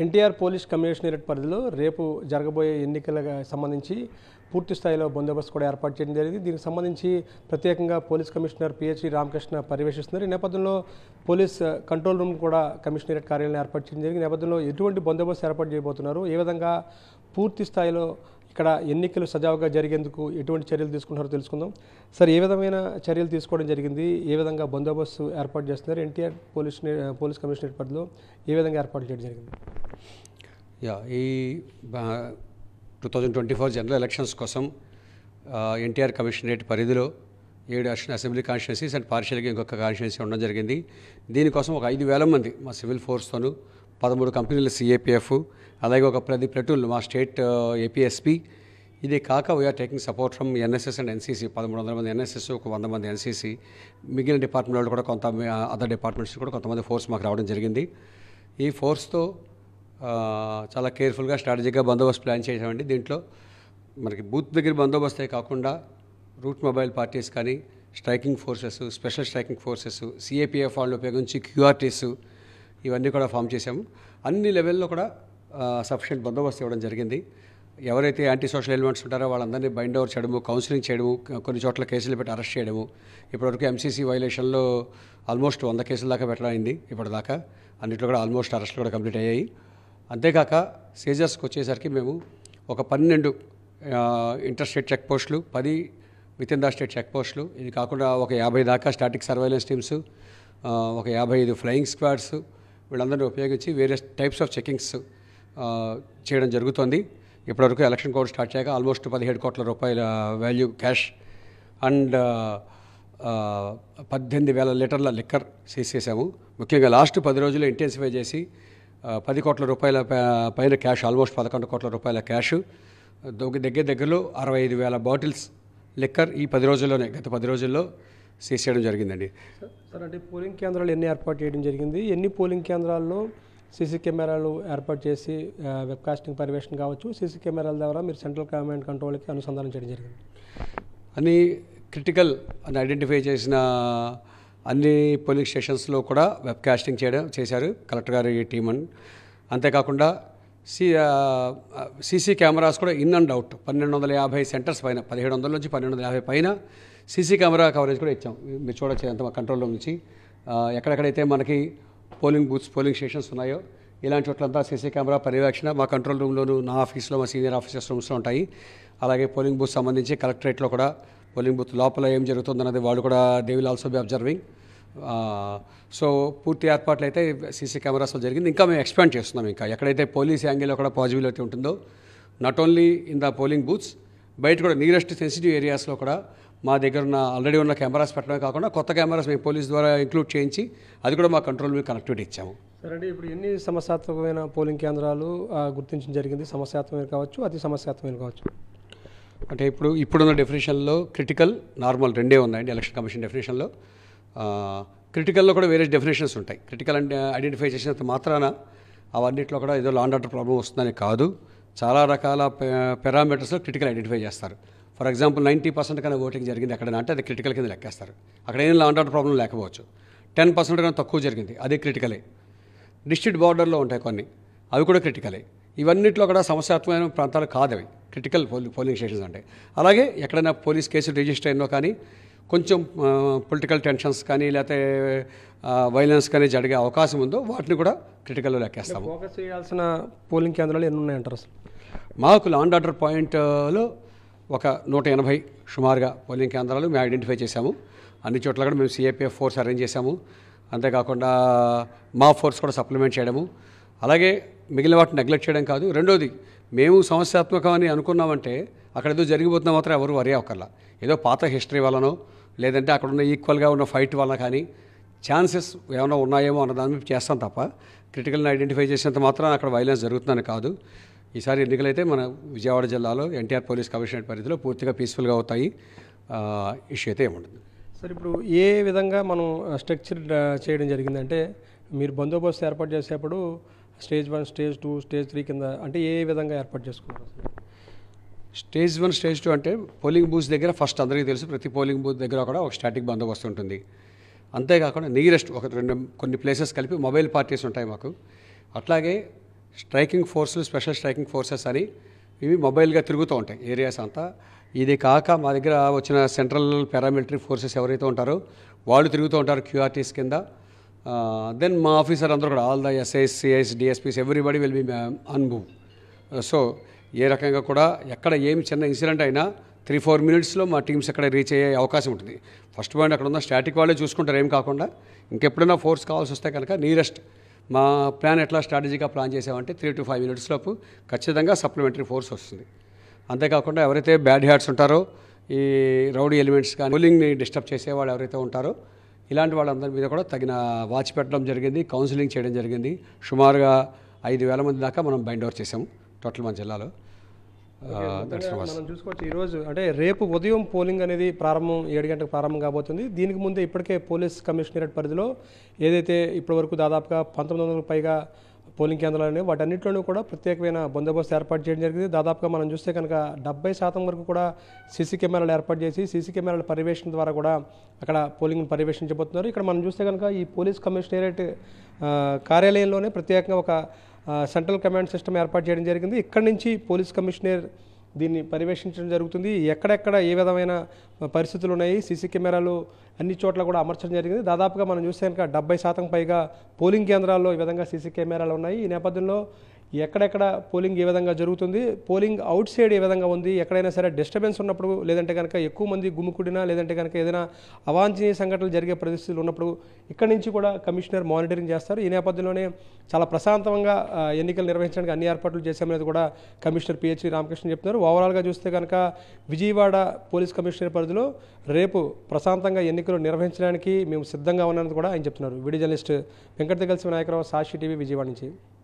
NTR police commissionerate పరిధిలో రేపు జరగబోయే ఎన్నికలకు సంబంధించి పూర్తి స్థాయిలో బందోబస్తు కూడా ఏర్పాటు చేయడం జరిగింది. దీనికి సంబంధించి ప్రత్యేకంగా పోలీస్ కమిషనర్ పిహెచ్డి రామకృష్ణ పర్యవేక్షిస్తున్నారు. ఈ నేపథ్యంలో పోలీస్ కంట్రోల్ రూమ్ కూడా కమిషనరేట్ కార్యాలయం ఏర్పాటు చేయడం జరిగింది. ఈ నేపథ్యంలో ఎటువంటి బందోబస్తు ఏర్పాటు చేయబోతున్నారు, ఏ విధంగా పూర్తి స్థాయిలో ఇక్కడ ఎన్నికలు సజావుగా జరిగేందుకు ఎటువంటి చర్యలు తీసుకుంటారో తెలుసుకుందాం. సార్, ఏ విధమైన చర్యలు తీసుకోవడం జరిగింది, ఏ విధంగా బందోబస్తు ఏర్పాటు చేస్తున్నారు, ఎన్టీఆర్ పోలీస్ కమిషనరేట్ పరిధిలో ఏ విధంగా ఏర్పాటు చేయడం జరిగింది? ఈ 2024 జనరల్ ఎలక్షన్స్ కోసం ఎన్టీఆర్ కమిషనరేట్ పరిధిలో 7 అసెంబ్లీ కాన్స్టిట్యున్సీస్ అండ్ పార్షియల్గా ఇంకొక కాన్స్టిట్యున్సీ ఉండడం జరిగింది. దీనికోసం ఒక 5,000 మంది మా సివిల్ ఫోర్స్తోనూ 13 కంపెనీల సిఏపిఎఫ్, అలాగే ఒక 10 ప్లటూన్లు మా స్టేట్ ఏపీఎస్పీ. ఇది కాక we're taking support from NSS and NCC. 1,300 మంది ఎన్ఎస్ఎస్, ఒక 100 మంది ఎన్సీసీ, మిగిలిన డిపార్ట్మెంట్ వాళ్ళు కూడా కొంత అదర్ డిపార్ట్మెంట్స్ కూడా కొంతమంది ఫోర్స్ మాకు రావడం జరిగింది. ఈ ఫోర్స్తో చాలా కేర్ఫుల్గా స్ట్రాటజీగా బందోబస్తు ప్లాన్ చేసామండి. దీంట్లో మనకి బూత్ దగ్గర బందోబస్తే కాకుండా రూట్ మొబైల్ పార్టీస్ కానీ, striking forces, special striking forces, CAPF వాళ్ళు ఉపయోగించి క్యూఆర్టీస్, ఇవన్నీ కూడా ఫామ్ చేశాము. అన్ని లెవెల్లో కూడా సఫిషియెంట్ బందోబస్తు ఇవ్వడం జరిగింది. ఎవరైతే యాంటీ సోషల్ ఎలిమెంట్స్ ఉంటారో వాళ్ళందరినీ బైండ్ ఓవర్ చేయడము, కౌన్సిలింగ్ చేయడము, కొన్ని చోట్ల కేసులు పెట్టి అరెస్ట్ చేయడము. ఇప్పటివరకు ఎంసీసీ వైలేషన్లో ఆల్మోస్ట్ 100 కేసుల దాకా పెట్టడమైంది. ఇప్పటిదాకా అన్నింటిలో కూడా ఆల్మోస్ట్ అరెస్టులు కూడా కంప్లీట్ అయ్యాయి. అంతేకాక సీజర్స్కి వచ్చేసరికి మేము ఒక 12 ఇంటర్ స్టేట్ చెక్ పోస్టులు, 10 with in the state check పోస్టులు, ఇది కాకుండా ఒక 50 దాకా స్టాటిక్ సర్వైలెన్స్ టీమ్స్, ఒక 55 ఫ్లయింగ్ స్క్వాడ్స్, వీళ్ళందరినీ ఉపయోగించి వేరియస్ టైప్స్ ఆఫ్ చెకింగ్స్ చేయడం జరుగుతుంది. ఇప్పటివరకు ఎలక్షన్ కోడ్ స్టార్ట్ చేయక ఆల్మోస్ట్ 17 కోట్ల రూపాయల వాల్యూ క్యాష్ అండ్ 18,000 లీటర్ల లిక్కర్ సీజ్ చేశాము. ముఖ్యంగా లాస్ట్ 10 రోజులు ఇంటెన్సిఫై చేసి 10 కోట్ల రూపాయల పైన క్యాష్, ఆల్మోస్ట్ 11 కోట్ల రూపాయల క్యాష్, దగ్గరలో 65,000 బాటిల్స్ లిక్కర్ ఈ 10 రోజుల్లోనే, గత 10 రోజుల్లో సీజ్ చేయడం జరిగిందండి. సార్, అంటే పోలింగ్ కేంద్రాలు ఎన్ని ఏర్పాటు చేయడం జరిగింది, ఎన్ని పోలింగ్ కేంద్రాల్లో సీసీ కెమెరాలు ఏర్పాటు చేసి వెబ్కాస్టింగ్ పర్యవేక్షణ కావచ్చు, సీసీ కెమెరాల ద్వారా మీరు సెంట్రల్ కమాండ్ కంట్రోల్కి అనుసంధానం చేయడం జరిగింది? అన్ని క్రిటికల్ అని ఐడెంటిఫై చేసిన అన్ని పోలింగ్ స్టేషన్స్లో కూడా వెబ్కాస్టింగ్ చేశారు కలెక్టర్ గారి టీం. అంతేకాకుండా సీసీ కెమెరాస్ కూడా ఇన్ అండ్ అవుట్ 1,250 సెంటర్స్ పైన, 1,700 నుంచి 1,250 పైన సీసీ కెమెరా కవరేజ్ కూడా ఇచ్చాం. మీరు చూడొచ్చు అంత కంట్రోల్ రూమ్ నుంచి. ఎక్కడెక్కడైతే మనకి పోలింగ్ బూత్స్, పోలింగ్ స్టేషన్స్ ఉన్నాయో ఇలాంటి చోట్లంతా సీసీ కెమెరా పర్యవేక్షణ మా కంట్రోల్ రూమ్లోను, నా ఆఫీస్లో, మా సీనియర్ ఆఫీసర్స్ రూమ్స్లో ఉంటాయి. అలాగే పోలింగ్ బూత్ సంబంధించి కలెక్టరేట్లో కూడా పోలింగ్ బూత్ లోపల ఏం జరుగుతుందన్నది వాళ్ళు కూడా they will also be observing. So పూర్తి ఏర్పాట్లు అయితే సీసీ కెమెరాస్లో జరిగింది. ఇంకా మేము ఎక్స్పాండ్ చేస్తున్నాం. ఇంకా ఎక్కడైతే పోలీస్ యాంగిల్లో కూడా పాజిబిలిటీ ఉంటుందో, not only in the polling booths, బయట కూడా నియరెస్ట్ సెన్సిటివ్ ఏరియాస్లో కూడా మా దగ్గర ఉన్న ఆల్రెడీ ఉన్న కెమెరాస్ పెట్టడమే కాకుండా కొత్త కెమెరాస్ మేము పోలీస్ ద్వారా ఇంక్లూడ్ చేయించి అది కూడా మా కంట్రోల్ మీద కనెక్టివిటీ ఇచ్చాము. సరే అండి, ఇప్పుడు ఎన్ని సమస్యాత్మకమైన పోలింగ్ కేంద్రాలు గుర్తించడం జరిగింది? సమస్యాత్మకమైన కావచ్చు, అతి సమస్యాత్మకమైన కావచ్చు. అంటే ఇప్పుడున్న డెఫినేషన్లో క్రిటికల్, నార్మల్ రెండే ఉన్నాయండి. ఎలక్షన్ కమిషన్ డెఫినేషన్లో క్రిటికల్లో కూడా వేరే డెఫినేషన్స్ ఉంటాయి. క్రిటికల్ అంటే ఐడెంటిఫై చేసినంత మాత్రాన అవన్నింటిలో కూడా ఏదో లా అండ్ ఆర్డర్ ప్రాబ్లం వస్తుందని కాదు. చాలా రకాల పారామీటర్స్లో క్రిటికల్ ఐడెంటిఫై చేస్తారు. ఫర్ ఎగ్జాంపుల్ 90% కన్నా ఓటింగ్ జరిగింది ఎక్కడైనా అంటే అది క్రిటికల్ కింద లెక్కేస్తారు. అక్కడ ఏం లా అండ్ ఆర్డర్ ప్రాబ్లం లేకపోవచ్చు. 10% కన్నా తక్కువ జరిగింది, అది క్రిటికలే. డిస్ట్రిక్ట్ బార్డర్లో ఉంటాయి కొన్ని, అవి కూడా క్రిటికలే. ఇవన్నిట్లో కూడా సమస్యాత్మకమైన ప్రాంతాలు కాదు అవి, క్రిటికల్ పోలింగ్ స్టేషన్స్ అంటే. అలాగే ఎక్కడైనా పోలీస్ కేసు రిజిస్టర్ అయినో కానీ, కొంచెం పొలిటికల్ టెన్షన్స్ కానీ లేకపోతే వైలెన్స్ కానీ జరిగే అవకాశం ఉందో వాటిని కూడా క్రిటికల్లో లెక్కేస్తాము. ఫోకస్ చేయాల్సిన పోలింగ్ కేంద్రాలు ఎన్ని ఉన్నాయంటారు అసలు? మాకు లా అండ్ ఆర్డర్ పాయింట్లో ఒక 180 సుమారుగా పోలింగ్ కేంద్రాలు మేము ఐడెంటిఫై చేశాము. అన్ని చోట్ల కూడా మేము సిఏపిఎఫ్ ఫోర్స్ అరేంజ్ చేశాము. అంతేకాకుండా మా ఫోర్స్ కూడా సప్లిమెంట్ చేయడము. అలాగే మిగిలిన వాటిని నెగ్లెక్ట్ చేయడం కాదు. రెండోది, మేము సమస్యాత్మకం అని అనుకున్నామంటే అక్కడ ఏదో జరిగిపోతున్నా మాత్రం ఎవరు వరి అవ్వకల్లా. ఏదో పాత హిస్టరీ వల్లనో లేదంటే అక్కడ ఉన్న ఈక్వల్గా ఉన్న ఫైట్ వల్ల కానీ ఛాన్సెస్ ఏమైనా ఉన్నాయేమో అన్న దాని మీద చేస్తాం తప్ప క్రిటికల్ని ఐడెంటిఫై చేసినంత మాత్రం అక్కడ వైలెన్స్ జరుగుతుందని కాదు. ఈసారి ఎన్నికలైతే మన విజయవాడ జిల్లాలో ఎన్టీఆర్ పోలీస్ కమిషనరేట్ పరిధిలో పూర్తిగా పీస్ఫుల్గా అవుతాయి. ఇష్యూ అయితే ఏముంటుంది. సార్, ఇప్పుడు ఏ విధంగా మనం స్ట్రక్చర్ చేయడం జరిగిందంటే మీరు బందోబస్తు ఏర్పాటు చేసేప్పుడు స్టేజ్ 1, స్టేజ్ 2, స్టేజ్ 3 కింద అంటే ఏ విధంగా ఏర్పాటు చేసుకున్నారు? స్టేజ్ 1, స్టేజ్ 2 అంటే పోలింగ్ బూత్స్ దగ్గర ఫస్ట్ అందరికీ తెలుసు, ప్రతి పోలింగ్ బూత్ దగ్గర కూడా ఒక స్టాటిక్ బందోబస్తు ఉంటుంది. అంతేకాకుండా నియరెస్ట్ కొన్ని ప్లేసెస్ కలిపి మొబైల్ పార్టీస్ ఉంటాయి మాకు. అట్లాగే స్ట్రైకింగ్ ఫోర్సులు, స్పెషల్ స్ట్రైకింగ్ ఫోర్సెస్ అని ఇవి మొబైల్గా తిరుగుతూ ఉంటాయి ఏరియాస్ అంతా. ఇది కాక మా దగ్గర వచ్చిన సెంట్రల్ పారామిలిటరీ ఫోర్సెస్ ఎవరైతే ఉంటారో వాళ్ళు తిరుగుతూ ఉంటారు క్యూఆర్టీస్ కింద. దెన్ మా ఆఫీసర్ అందరూ కూడా all the SIs, CIs, DSPs everybody will be on move. So ఏ రకంగా కూడా ఎక్కడ ఏమి చిన్న ఇన్సిడెంట్ అయినా 3-4 మినిట్స్లో మా టీమ్స్ అక్కడ రీచ్ అయ్యే అవకాశం ఉంటుంది. ఫస్ట్ పాయింట్ అక్కడ ఉన్న స్టాటిక్ వాళ్ళే చూసుకుంటారు, ఏం కాకుండా ఇంకెప్పుడైనా ఫోర్స్ కావాల్సి వస్తే కనుక నియరెస్ట్ మా ప్లాన్ ఎట్లా స్ట్రాటజీగా ప్లాన్ చేసామంటే 3 to 5 మినిట్స్ లోపు ఖచ్చితంగా సప్లిమెంటరీ ఫోర్స్ వస్తుంది. అంతేకాకుండా ఎవరైతే బ్యాడ్ హ్యాట్స్ ఉంటారో, ఈ రౌడీ ఎలిమెంట్స్ కానీ పోలింగ్ని డిస్టర్బ్ చేసేవాళ్ళు ఎవరైతే ఉంటారో ఇలాంటి వాళ్ళందరి మీద కూడా తగిన వాచ్ పెట్టడం జరిగింది, కౌన్సిలింగ్ చేయడం జరిగింది. సుమారుగా 5,000 మంది దాకా మనం బైండ్ ఓవర్ చేసాము టోటల్ మన జిల్లాలో. మనం చూసుకోవచ్చు ఈరోజు అంటే రేపు ఉదయం పోలింగ్ అనేది ప్రారంభం 7 గంటలకు ప్రారంభం కాబోతుంది. దీనికి ముందే ఇప్పటికే పోలీస్ కమిషనరేట్ పరిధిలో ఏదైతే ఇప్పటివరకు దాదాపుగా 1900 పైగా పోలింగ్ కేంద్రాలు ఉన్నాయి, వాటన్నింటిలోనూ కూడా ప్రత్యేకమైన బందోబస్తు ఏర్పాటు చేయడం జరిగింది. దాదాపుగా మనం చూస్తే కనుక 70% వరకు కూడా సీసీ కెమెరాలు ఏర్పాటు చేసి సీసీ కెమెరాల పర్యవేక్షణ ద్వారా కూడా అక్కడ పోలింగ్ను పర్యవేక్షించబోతున్నారు. ఇక్కడ మనం చూస్తే కనుక ఈ పోలీస్ కమిషనరేట్ కార్యాలయంలోనే ప్రత్యేకంగా ఒక సెంట్రల్ కమాండ్ సిస్టమ్ ఏర్పాటు చేయడం జరిగింది. ఇక్కడి నుంచి పోలీస్ కమిషనర్ దీన్ని పర్యవేక్షించడం జరుగుతుంది. ఎక్కడెక్కడ ఏ విధమైన పరిస్థితులు ఉన్నాయి, సీసీ కెమెరాలు అన్ని చోట్ల కూడా అమర్చడం జరిగింది. దాదాపుగా మనం చూస్తే కనుక 70% పైగా పోలింగ్ కేంద్రాల్లో ఈ విధంగా సీసీ కెమెరాలు ఉన్నాయి. ఈ నేపథ్యంలో ఎక్కడెక్కడ పోలింగ్ ఏ విధంగా జరుగుతుంది, పోలింగ్ అవుట్ సైడ్ ఏ విధంగా ఉంది, ఎక్కడైనా సరే డిస్టర్బెన్స్ ఉన్నప్పుడు, లేదంటే కనుక ఎక్కువ మంది గుమ్ముకూడినా, లేదంటే కనుక ఏదైనా అవాంఛనీయ సంఘటనలు జరిగే పరిస్థితులు ఉన్నప్పుడు ఇక్కడి నుంచి కూడా కమిషనర్ మానిటరింగ్ చేస్తారు. ఈ నేపథ్యంలోనే చాలా ప్రశాంతంగా ఎన్నికలు నిర్వహించడానికి అన్ని ఏర్పాట్లు చేశామనేది కూడా కమిషనర్ పిహెచ్ రామకృష్ణ చెప్తున్నారు. ఓవరాల్గా చూస్తే కనుక విజయవాడ పోలీస్ కమిషనర్ పరిధిలో రేపు ప్రశాంతంగా ఎన్నికలు నిర్వహించడానికి మేము సిద్ధంగా ఉన్నామని కూడా ఆయన చెప్తున్నారు. వీడియో జర్నలిస్ట్ వెంకటతో కలిసి నాయకరావు, సాక్షి టీవీ, విజయవాడ నుంచి.